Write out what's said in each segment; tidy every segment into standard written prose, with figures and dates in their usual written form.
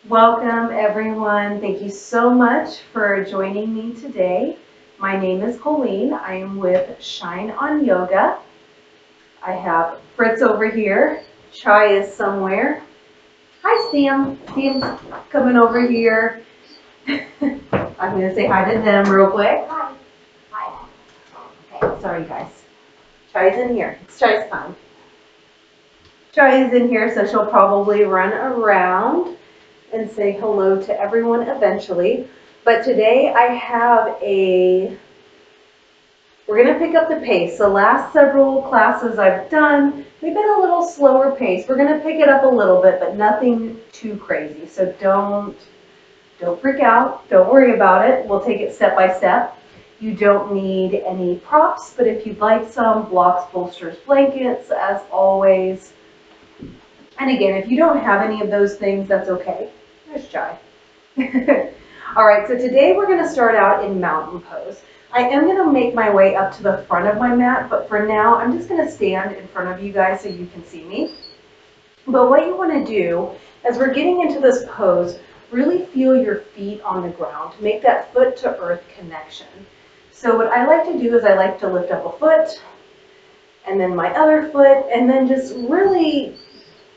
Welcome everyone. Thank you so much for joining me today. My name is Colleen. I am with Shine on Yoga. I have Fritz over here. Chai is somewhere. Hi Sam. Sam's coming over here. I'm going to say hi to them real quick. Hi. Hi. Okay, sorry guys. Chai's in here. It's Chai's time. Chai is in here, so she'll probably run around and say hello to everyone eventually. But today we're going to pick up the pace. The last several classes I've done, they've been a little slower pace. We're going to pick it up a little bit, but nothing too crazy. So don't freak out. Don't worry about it. We'll take it step by step. You don't need any props, but if you'd like some, blocks, bolsters, blankets, as always. And again, if you don't have any of those things, that's okay. There's Chai. All right, so today we're going to start out in mountain pose. I am going to make my way up to the front of my mat, but for now, I'm just going to stand in front of you guys so you can see me. But what you want to do, as we're getting into this pose, really feel your feet on the ground. Make that foot to earth connection. So what I like to do is I like to lift up a foot, and then my other foot, and then just really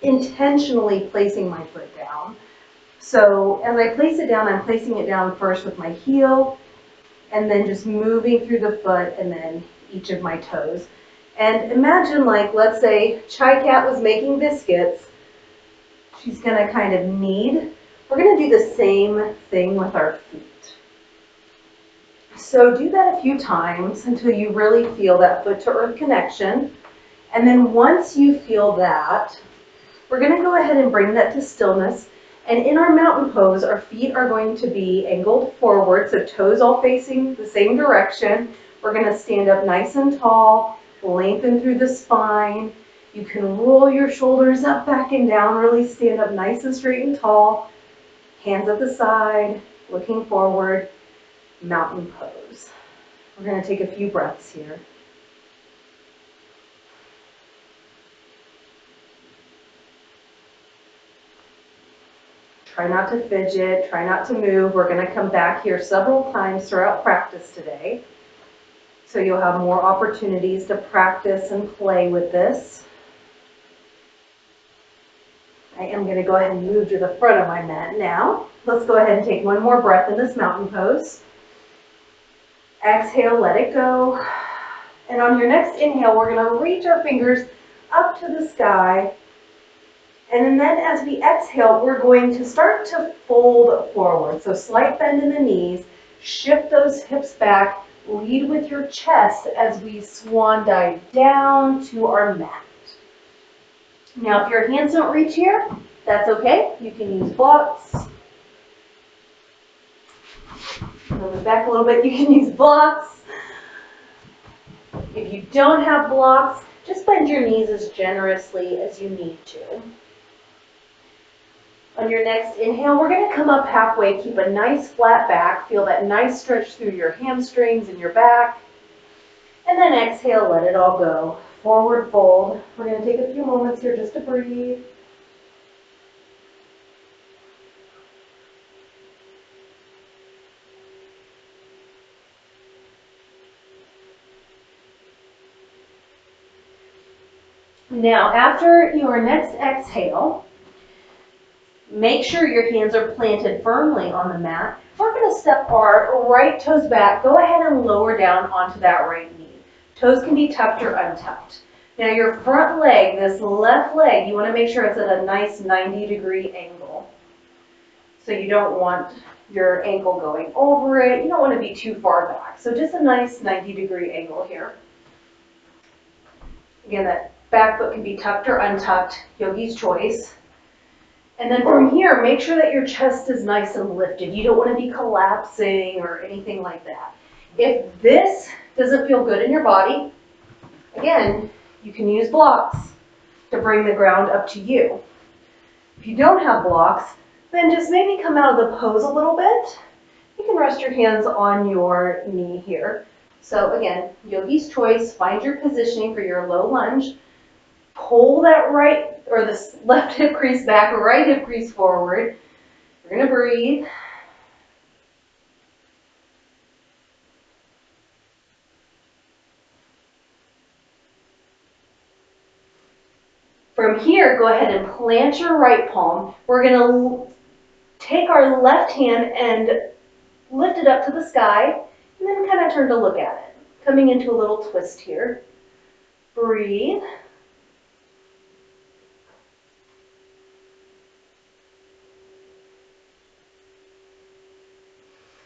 intentionally placing my foot down. So as I place it down, I'm placing it down first with my heel, and then just moving through the foot, and then each of my toes. And imagine, like, let's say Chai Cat was making biscuits. She's going to kind of knead. We're going to do the same thing with our feet. So do that a few times until you really feel that foot to earth connection. And then once you feel that, we're going to go ahead and bring that to stillness. And in our mountain pose, our feet are going to be angled forward, so toes all facing the same direction. We're going to stand up nice and tall, lengthen through the spine. You can roll your shoulders up, back, and down. Really stand up nice and straight and tall. Hands at the side, looking forward, mountain pose. We're going to take a few breaths here. Try not to fidget, try not to move. We're going to come back here several times throughout practice today. So you'll have more opportunities to practice and play with this. I am going to go ahead and move to the front of my mat now. Let's go ahead and take one more breath in this mountain pose. Exhale, let it go. And on your next inhale, we're going to reach our fingers up to the sky. And then as we exhale, we're going to start to fold forward. So slight bend in the knees, shift those hips back, lead with your chest as we swan dive down to our mat. Now, if your hands don't reach here, that's okay. You can use blocks. Move back a little bit, you can use blocks. If you don't have blocks, just bend your knees as generously as you need to. On your next inhale, we're going to come up halfway, keep a nice flat back, feel that nice stretch through your hamstrings and your back. And then exhale, let it all go. Forward fold. We're going to take a few moments here just to breathe. Now, after your next exhale, make sure your hands are planted firmly on the mat. We're going to step our right toes back. Go ahead and lower down onto that right knee. Toes can be tucked or untucked. Now your front leg, this left leg, you want to make sure it's at a nice 90-degree angle. So you don't want your ankle going over it. You don't want to be too far back. So just a nice 90-degree angle here. Again, that back foot can be tucked or untucked, yogi's choice. And then from here, make sure that your chest is nice and lifted. You don't want to be collapsing or anything like that. If this doesn't feel good in your body, again, you can use blocks to bring the ground up to you. If you don't have blocks, then just maybe come out of the pose a little bit. You can rest your hands on your knee here. So again, yogi's choice, find your positioning for your low lunge. Pull that right or this left hip crease back, right hip crease forward. We're going to breathe. From here, go ahead and plant your right palm. We're going to take our left hand and lift it up to the sky, and then kind of turn to look at it. Coming into a little twist here. Breathe.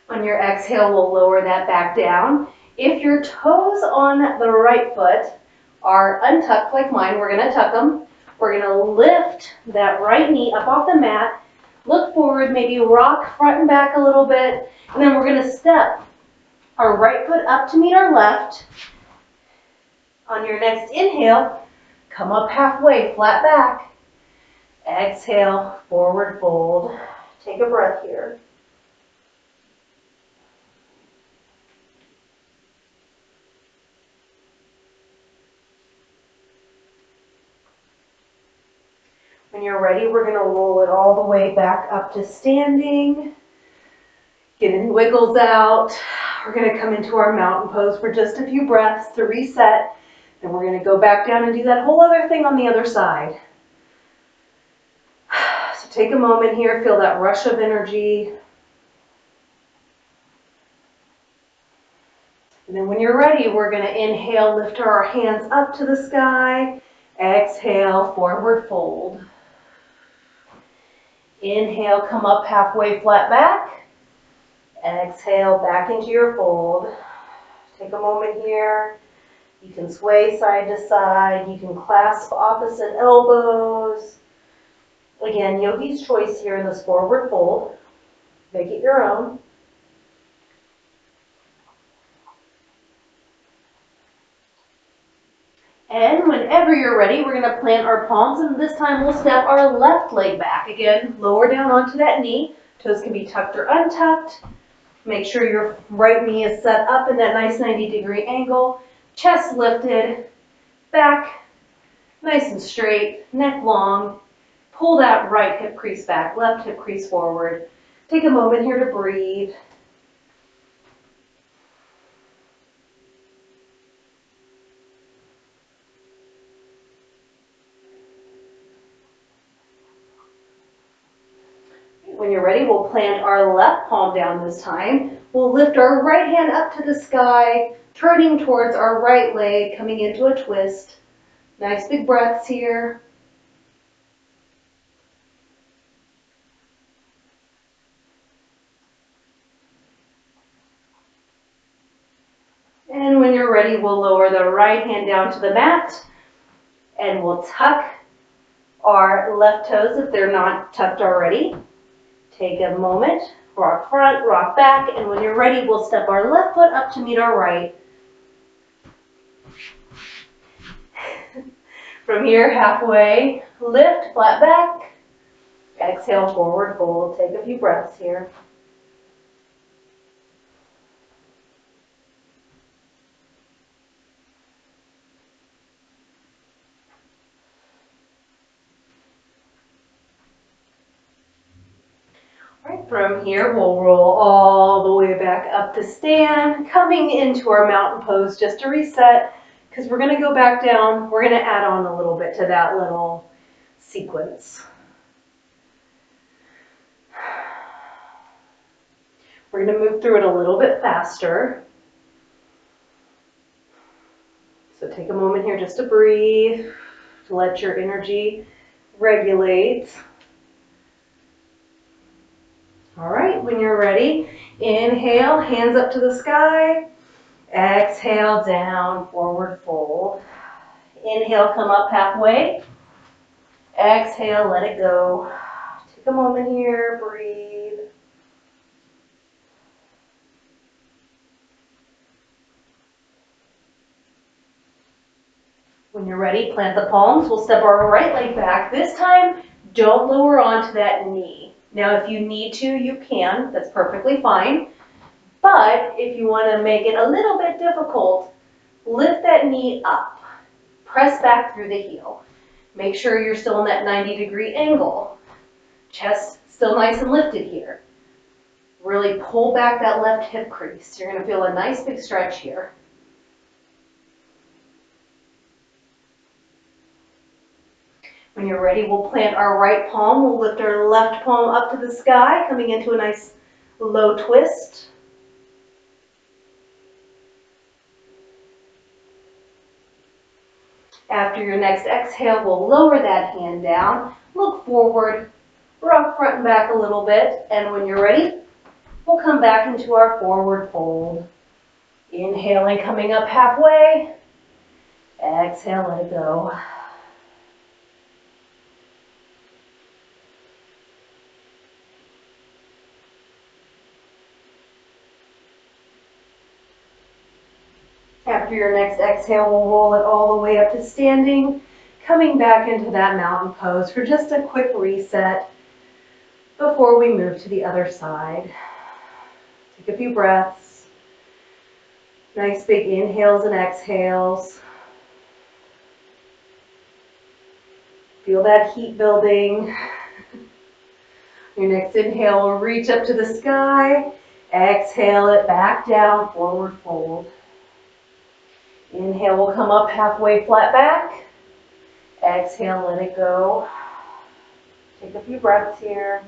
On your exhale, we'll lower that back down. If your toes on the right foot are untucked like mine, we're going to tuck them. We're going to lift that right knee up off the mat, look forward, maybe rock front and back a little bit, and then we're going to step our right foot up to meet our left. On your next inhale, come up halfway, flat back. Exhale, forward fold. Take a breath here. When you're ready, we're going to roll it all the way back up to standing. Get any wiggles out. We're going to come into our mountain pose for just a few breaths to reset. Then we're going to go back down and do that whole other thing on the other side. So take a moment here, feel that rush of energy. And then when you're ready, we're going to inhale, lift our hands up to the sky. Exhale, forward fold. Inhale, come up halfway, flat back. Exhale, back into your fold. Take a moment here. You can sway side to side. You can clasp opposite elbows. Again, yogi's choice here in this forward fold. Make it your own. And whenever you're ready, we're going to plant our palms, and this time we'll step our left leg back. Again, lower down onto that knee. Toes can be tucked or untucked. Make sure your right knee is set up in that nice 90-degree angle. Chest lifted, back nice and straight, neck long. Pull that right hip crease back, left hip crease forward. Take a moment here to breathe. When you're ready, we'll plant our left palm down this time. We'll lift our right hand up to the sky, turning towards our right leg, coming into a twist. Nice big breaths here. And when you're ready, we'll lower the right hand down to the mat, and we'll tuck our left toes if they're not tucked already. Take a moment, rock front, rock back, and when you're ready, we'll step our left foot up to meet our right. From here, halfway, lift, flat back, exhale, forward fold. Take a few breaths here. All right, from here, we'll roll all the way back up to stand, coming into our mountain pose just to reset, because we're going to go back down. We're going to add on a little bit to that little sequence. We're going to move through it a little bit faster. So take a moment here just to breathe, to let your energy regulate. All right, when you're ready, inhale, hands up to the sky. Exhale, down, forward fold. Inhale, come up halfway. Exhale, let it go. Take a moment here, breathe. When you're ready, plant the palms. We'll step our right leg back. This time, don't lower onto that knee. Now, if you need to, you can. That's perfectly fine. But if you want to make it a little bit difficult, lift that knee up. Press back through the heel. Make sure you're still in that 90-degree angle. Chest still nice and lifted here. Really pull back that left hip crease. You're going to feel a nice big stretch here. When you're ready, we'll plant our right palm. We'll lift our left palm up to the sky, coming into a nice low twist. After your next exhale, we'll lower that hand down, look forward, rock front and back a little bit, and when you're ready, we'll come back into our forward fold. Inhaling, coming up halfway. Exhale, let it go. After your next exhale, we'll roll it all the way up to standing, coming back into that mountain pose for just a quick reset before we move to the other side. Take a few breaths. Nice big inhales and exhales. Feel that heat building. Your next inhale will reach up to the sky. Exhale it back down, forward fold. Inhale, we'll come up halfway, flat back. Exhale, let it go. Take a few breaths here.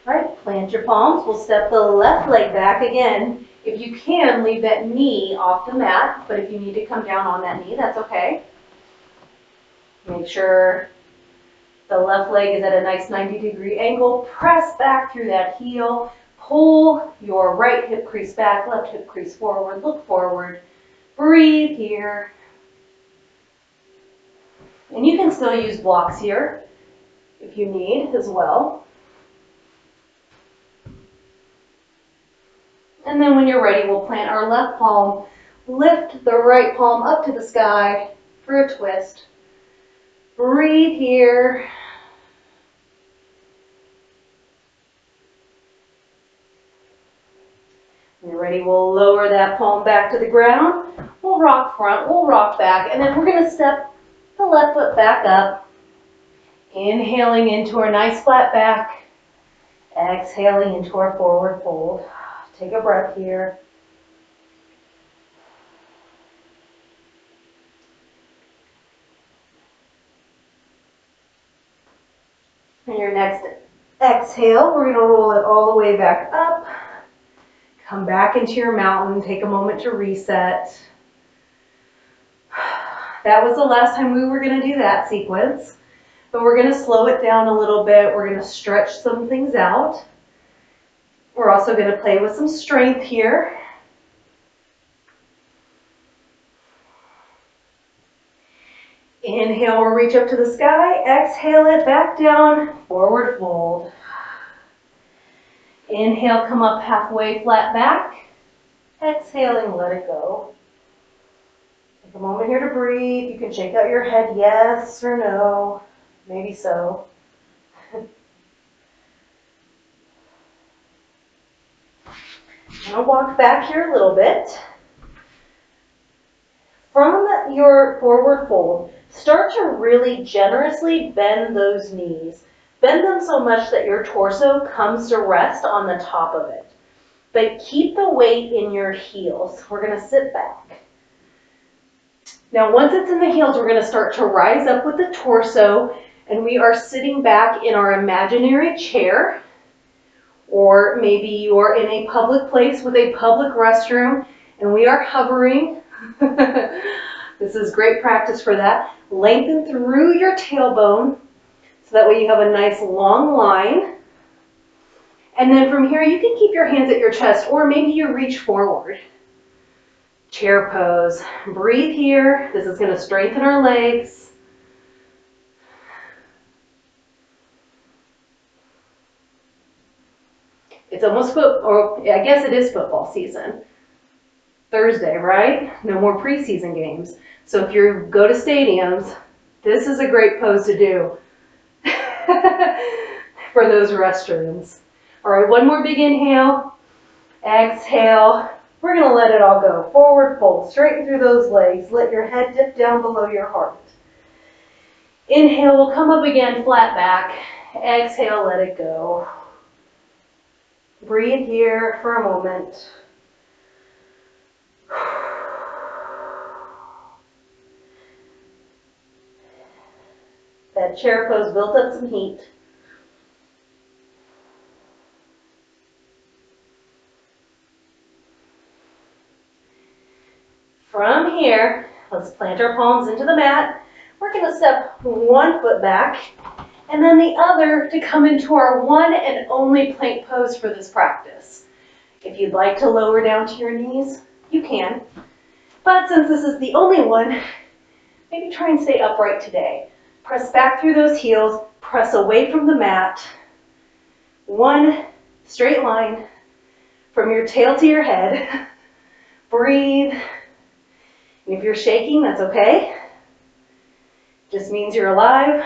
All right, plant your palms. We'll step the left leg back again. If you can, leave that knee off the mat, but if you need to come down on that knee, that's okay. Make sure the left leg is at a nice 90-degree angle. Press back through that heel. Pull your right hip crease back, left hip crease forward. Look forward. Breathe here. And you can still use blocks here if you need as well. And then when you're ready, we'll plant our left palm. Lift the right palm up to the sky for a twist. Breathe here. When you're ready, we'll lower that palm back to the ground. We'll rock front, we'll rock back, and then we're going to step the left foot back up. Inhaling into our nice flat back. Exhaling into our forward fold. Take a breath here. And your next exhale, we're going to roll it all the way back up. Come back into your mountain. Take a moment to reset. That was the last time we were going to do that sequence. But we're going to slow it down a little bit. We're going to stretch some things out. We're also going to play with some strength here. Inhale, we'll reach up to the sky. Exhale it back down, forward fold. Inhale, come up halfway, flat back. Exhaling, let it go. Take a moment here to breathe. You can shake out your head, yes or no, maybe so. I'm going to walk back here a little bit. From your forward fold, start to really generously bend those knees. Bend them so much that your torso comes to rest on the top of it. But keep the weight in your heels. We're going to sit back. Now, once it's in the heels, we're going to start to rise up with the torso, and we are sitting back in our imaginary chair. Or maybe you're in a public place with a public restroom and we are hovering. This is great practice for that. Lengthen through your tailbone so that way you have a nice long line. And then from here you can keep your hands at your chest or maybe you reach forward. Chair pose. Breathe here. This is going to strengthen our legs. It's almost I guess it is football season. Thursday, right? No more preseason games. So if you go to stadiums, this is a great pose to do for those restrooms. All right, one more big inhale. Exhale. We're going to let it all go. Forward fold, straighten through those legs. Let your head dip down below your heart. Inhale, we'll come up again, flat back. Exhale, let it go. Breathe here for a moment. That chair pose built up some heat. From here, let's plant our palms into the mat. We're going to step one foot back and then the other to come into our one and only plank pose for this practice. If you'd like to lower down to your knees, you can. But since this is the only one, maybe try and stay upright today. Press back through those heels, press away from the mat. One straight line from your tail to your head. Breathe. And if you're shaking, that's okay. Just means you're alive.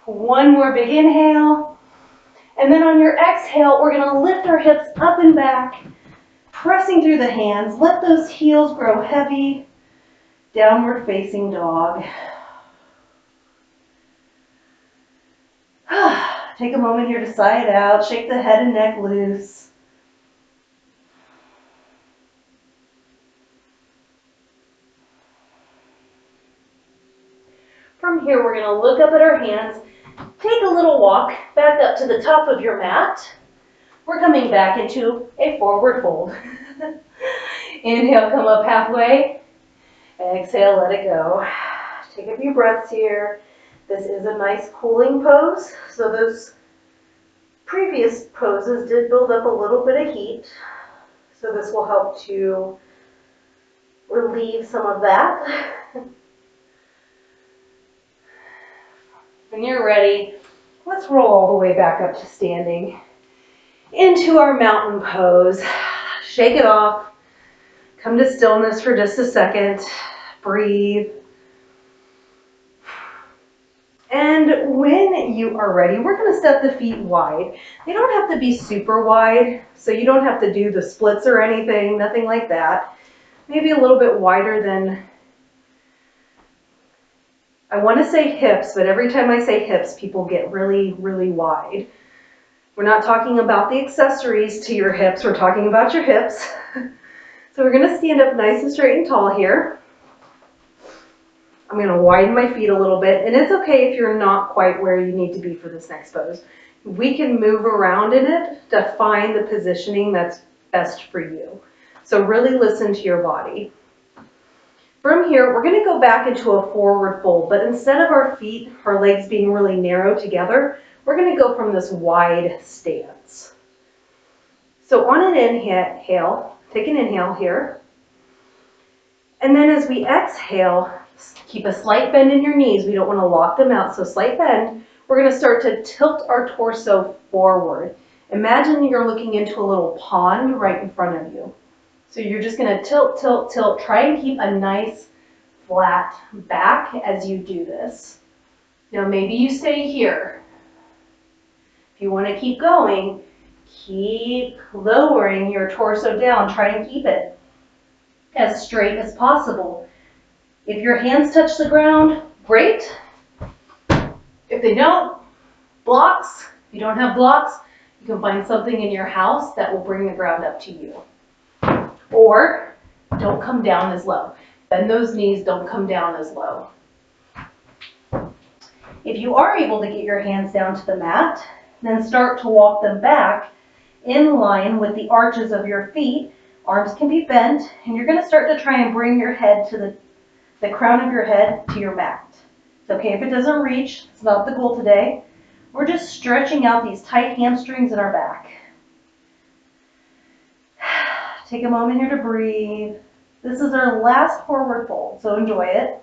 One more big inhale. And then on your exhale, we're going to lift our hips up and back, pressing through the hands. Let those heels grow heavy. Downward facing dog. Take a moment here to sigh it out. Shake the head and neck loose. From here, we're going to look up at our hands. Take a little walk back up to the top of your mat. We're coming back into a forward fold. Inhale, come up halfway. Exhale, let it go. Take a few breaths here. This is a nice cooling pose. So those previous poses did build up a little bit of heat. So this will help to relieve some of that. When you're ready, let's roll all the way back up to standing into our mountain pose. Shake it off. Come to stillness for just a second. Breathe. And when you are ready, we're going to step the feet wide. They don't have to be super wide, so you don't have to do the splits or anything, nothing like that. Maybe a little bit wider than, I want to say hips, but every time I say hips, people get really, really wide. We're not talking about the accessories to your hips, we're talking about your hips. So we're going to stand up nice and straight and tall here. I'm going to widen my feet a little bit, and it's okay if you're not quite where you need to be for this next pose. We can move around in it to find the positioning that's best for you. So really listen to your body. From here, we're going to go back into a forward fold, but instead of our feet, our legs being really narrow together, we're going to go from this wide stance. So on an inhale, take an inhale here. And then as we exhale, keep a slight bend in your knees. We don't want to lock them out, so slight bend. We're going to start to tilt our torso forward. Imagine you're looking into a little pond right in front of you. So you're just going to tilt, tilt, tilt. Try and keep a nice flat back as you do this. Now maybe you stay here. If you want to keep going, keep lowering your torso down. Try and keep it as straight as possible. If your hands touch the ground, great. If they don't, blocks. If you don't have blocks, you can find something in your house that will bring the ground up to you. Or don't come down as low. Bend those knees, don't come down as low. If you are able to get your hands down to the mat, then start to walk them back in line with the arches of your feet. Arms can be bent, and you're going to start to try and bring your head to the crown of your head to your mat. It's okay if it doesn't reach. It's not the goal today. We're just stretching out these tight hamstrings in our back. Take a moment here to breathe. This is our last forward fold, so enjoy it.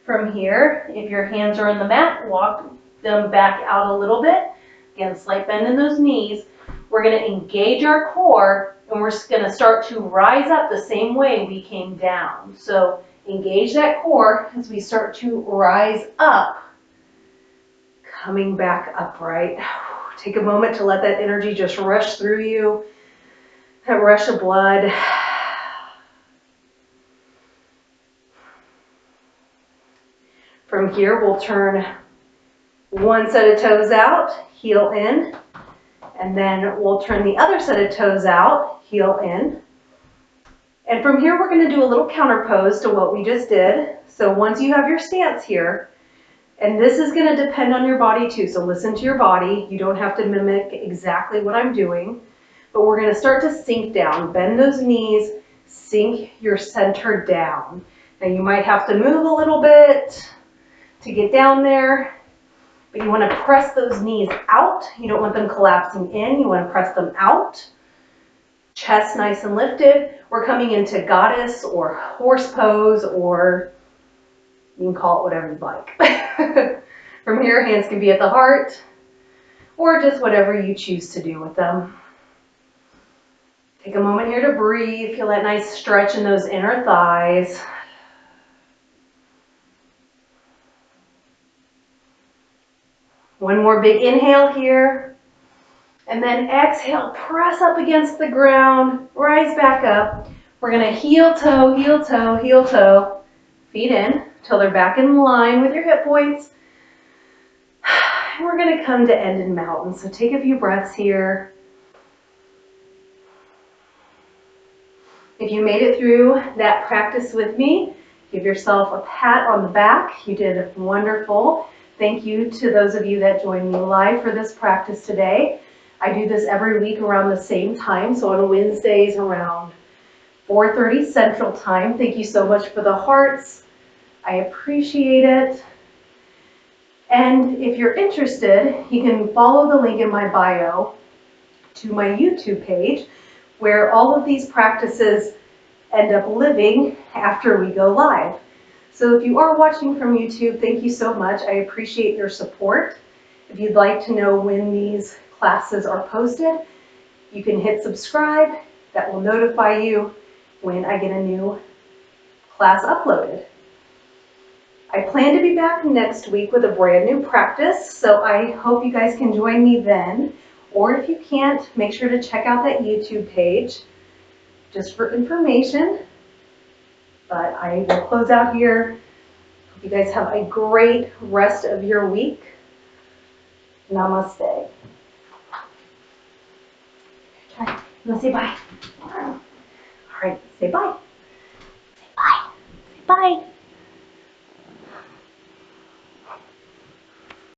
From here, if your hands are on the mat, walk them back out a little bit. Again, slight bend in those knees. We're going to engage our core, and we're going to start to rise up the same way we came down. So engage that core as we start to rise up, coming back upright. Take a moment to let that energy just rush through you, that rush of blood. From here, we'll turn one set of toes out, heel in, and then we'll turn the other set of toes out, heel in. And from here, we're going to do a little counter pose to what we just did. So once you have your stance here, and this is going to depend on your body too, so listen to your body. You don't have to mimic exactly what I'm doing, but we're going to start to sink down. Bend those knees, sink your center down. Now you might have to move a little bit to get down there, but you want to press those knees out. You don't want them collapsing in. You want to press them out. Chest nice and lifted. We're coming into goddess or horse pose, or you can call it whatever you'd like. From here, hands can be at the heart, or just whatever you choose to do with them. Take a moment here to breathe. Feel that nice stretch in those inner thighs. One more big inhale here. And then exhale, press up against the ground, rise back up. We're going to heel toe, heel toe, heel toe. Feet in till they're back in line with your hip points. And we're going to come to end in mountain. So take a few breaths here. If you made it through that practice with me, give yourself a pat on the back. You did wonderful. Thank you to those of you that joined me live for this practice today. I do this every week around the same time, so on Wednesdays around 4:30 Central Time. Thank you so much for the hearts. I appreciate it. And if you're interested, you can follow the link in my bio to my YouTube page, where all of these practices end up living after we go live. So if you are watching from YouTube, thank you so much. I appreciate your support. If you'd like to know when these classes are posted, you can hit subscribe. That will notify you when I get a new class uploaded. I plan to be back next week with a brand new practice, so I hope you guys can join me then. Or if you can't, make sure to check out that YouTube page just for information. But I will close out here. Hope you guys have a great rest of your week. Namaste. Try. You want to say bye? All right, say bye. Say bye. Say bye.